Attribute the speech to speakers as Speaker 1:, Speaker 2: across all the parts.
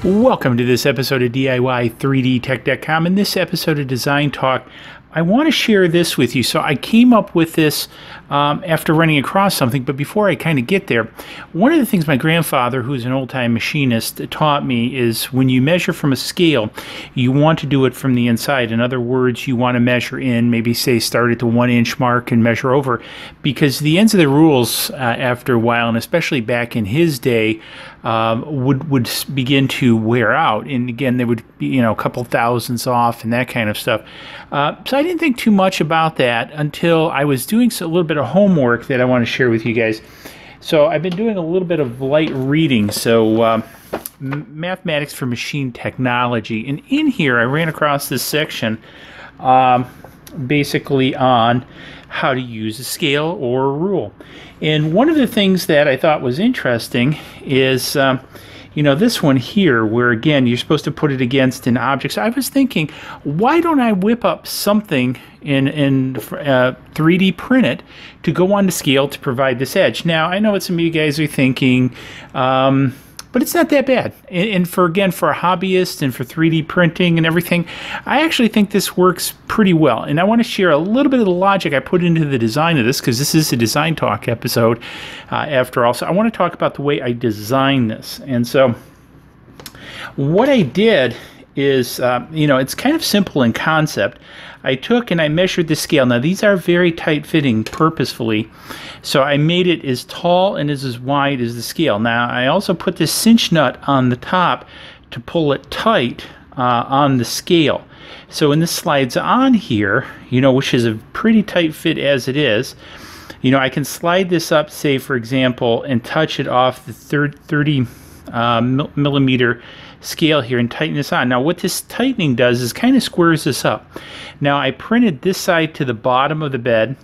Speaker 1: Welcome to this episode of DIY3DTech.com. In this episode of Design Talk, I want to share this with you. So I came up with this after running across something, but before I kind of get there, one of the things my grandfather, who's an old-time machinist, taught me is when you measure from a scale, you want to do it from the inside. In other words, you want to measure in, maybe say start at the 1-inch mark and measure over, because the ends of the rules after a while, and especially back in his day, would begin to wear out, and again they would be a couple thousandths off and that kind of stuff. So I didn't think too much about that until I was doing a little bit of homework that I want to share with you guys. So I've been doing a little bit of light reading, so mathematics for machine technology, and in here I ran across this section basically on how to use a scale or a rule. And one of the things that I thought was interesting is this one here, where again you're supposed to put it against an object. So I was thinking, why don't I whip up something in 3D print it to go on to scale to provide this edge? Now I know what some of you guys are thinking, but it's not that bad. And for a hobbyist and for 3D printing and everything, I actually think this works pretty well. And I want to share a little bit of the logic I put into the design of this, because this is a Design Talk episode after all. So I want to talk about the way I designed this. And so what I did is, it's kind of simple in concept. I took and I measured the scale. Now these are very tight fitting purposefully, so I made it as tall and as wide as the scale. Now I also put this cinch nut on the top to pull it tight on the scale. So when this slides on here, which is a pretty tight fit as it is, I can slide this up, say for example, and touch it off the 30 millimeter scale here and tighten this on. Now what this tightening does is kind of squares this up. Now I printed this side to the bottom of the bed,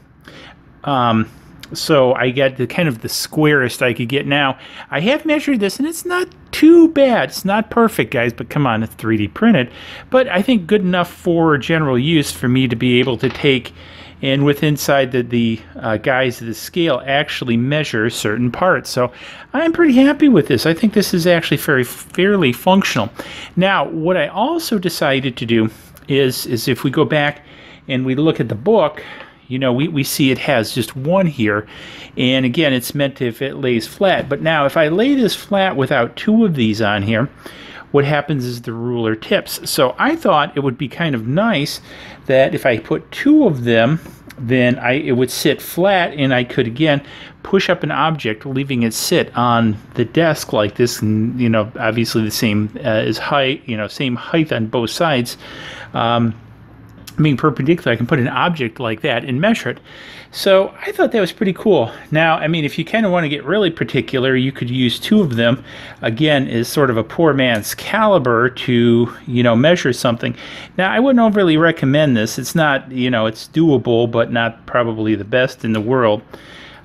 Speaker 1: so I got the kind of the squarest I could get. Now I have measured this and it's not too bad. It's not perfect, guys, but come on, it's 3D printed, but I think good enough for general use for me to be able to take and with inside the guides of the scale actually measure certain parts. So I'm pretty happy with this. I think this is actually fairly functional. Now what I also decided to do is if we go back and we look at the book, we see it has just one here, and again it's meant to if it lays flat. But now if I lay this flat without two of these on here, what happens is the ruler tips. So I thought it would be kind of nice that if I put two of them, then it would sit flat, and I could again push up an object, leaving it sit on the desk like this, and obviously the same as height, same height on both sides. Being perpendicular, I can put an object like that and measure it. So I thought that was pretty cool. Now, if you kind of want to get really particular, you could use two of them, again, as sort of a poor man's caliber to, measure something. Now, I wouldn't overly recommend this. It's not, it's doable, but not probably the best in the world.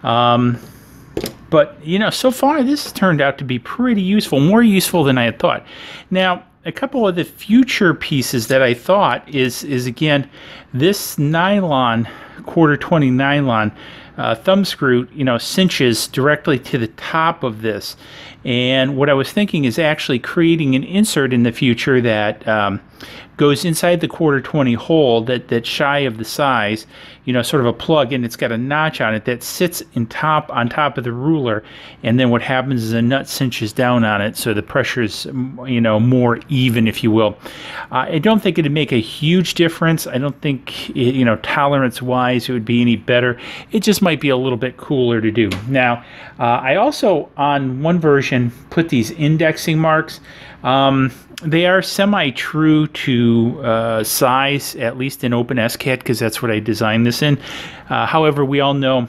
Speaker 1: But, so far, this has turned out to be pretty useful, more useful than I had thought. Now, a couple of the future pieces that I thought is again, this nylon, 1/4-20 nylon thumb screw, cinches directly to the top of this. And what I was thinking is actually creating an insert in the future that goes inside the 1/4-20 hole that's shy of the size, sort of a plug, and it's got a notch on it that sits on top of the ruler, and then what happens is a nut cinches down on it, so the pressure's more even, if you will. I don't think it'd make a huge difference. I don't think tolerance wise it would be any better. It just might be a little bit cooler to do. Now I also on one version put these indexing marks. They are semi-true to size, at least in Open SCAD, because that's what I designed this in. However, we all know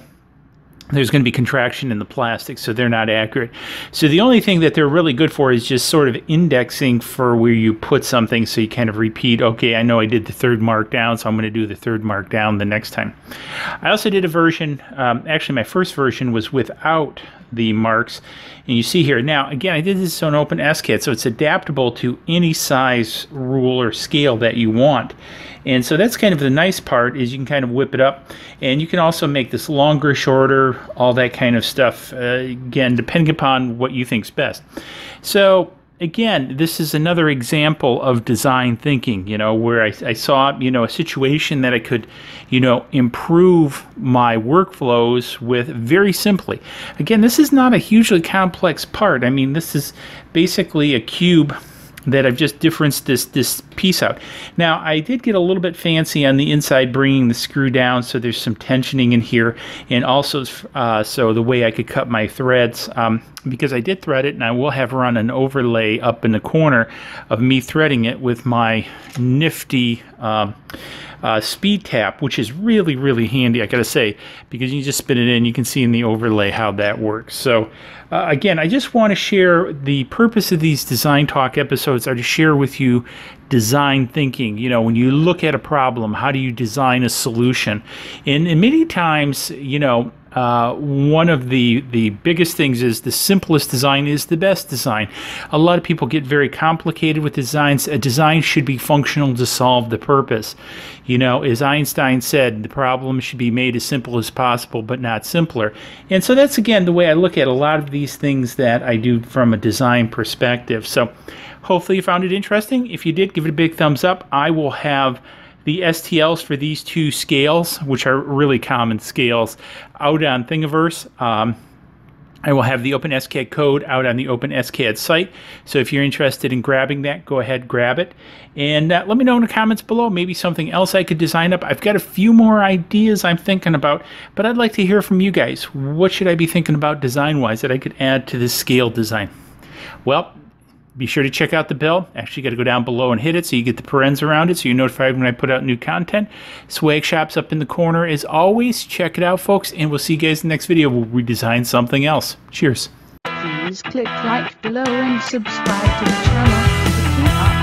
Speaker 1: there's going to be contraction in the plastic, so they're not accurate. So the only thing that they're really good for is just sort of indexing for where you put something, so you kind of repeat, okay, I know I did the third mark down, so I'm going to do the third mark down the next time. I also did a version, actually my first version was without the marks, and you see here, now again I did this on Open SCAD, so it's adaptable to any size rule or scale that you want. And so that's kind of the nice part, is you can kind of whip it up, and you can also make this longer, shorter, all that kind of stuff, again, depending upon what you think's best. So again, this is another example of design thinking, where I saw, a situation that I could, improve my workflows with very simply. Again, this is not a hugely complex part. I mean, this is basically a cube that I've just differenced this piece out. Now, I did get a little bit fancy on the inside, bringing the screw down, so there's some tensioning in here, and also so the way I could cut my threads, because I did thread it, and I will have run an overlay up in the corner of me threading it with my nifty speed tap, which is really, really handy, I gotta say, because you just spin it in, you can see in the overlay how that works. So again, I just want to share, the purpose of these design talk episodes are to share with you design thinking. When you look at a problem, how do you design a solution? And many times, one of the biggest things is the simplest design is the best design. A lot of people get very complicated with designs. A design should be functional to solve the purpose. As Einstein said, the problem should be made as simple as possible, but not simpler. And so that's, again, the way I look at a lot of these things that I do from a design perspective. So hopefully you found it interesting. If you did, give it a big thumbs up. I will have the STLs for these two scales, which are really common scales, out on Thingiverse. I will have the Open SCAD code out on the Open SCAD site. So if you're interested in grabbing that, go ahead, grab it. And let me know in the comments below, maybe something else I could design up. I've got a few more ideas I'm thinking about, but I'd like to hear from you guys. What should I be thinking about design-wise that I could add to this scale design? Well, be sure to check out the bell. Actually, you got to go down below and hit it so you get the parens around it, so you're notified when I put out new content. Swag Shop's up in the corner as always. Check it out, folks, and we'll see you guys in the next video where we design something else. Cheers.
Speaker 2: Please click like below and subscribe to the channel to keep up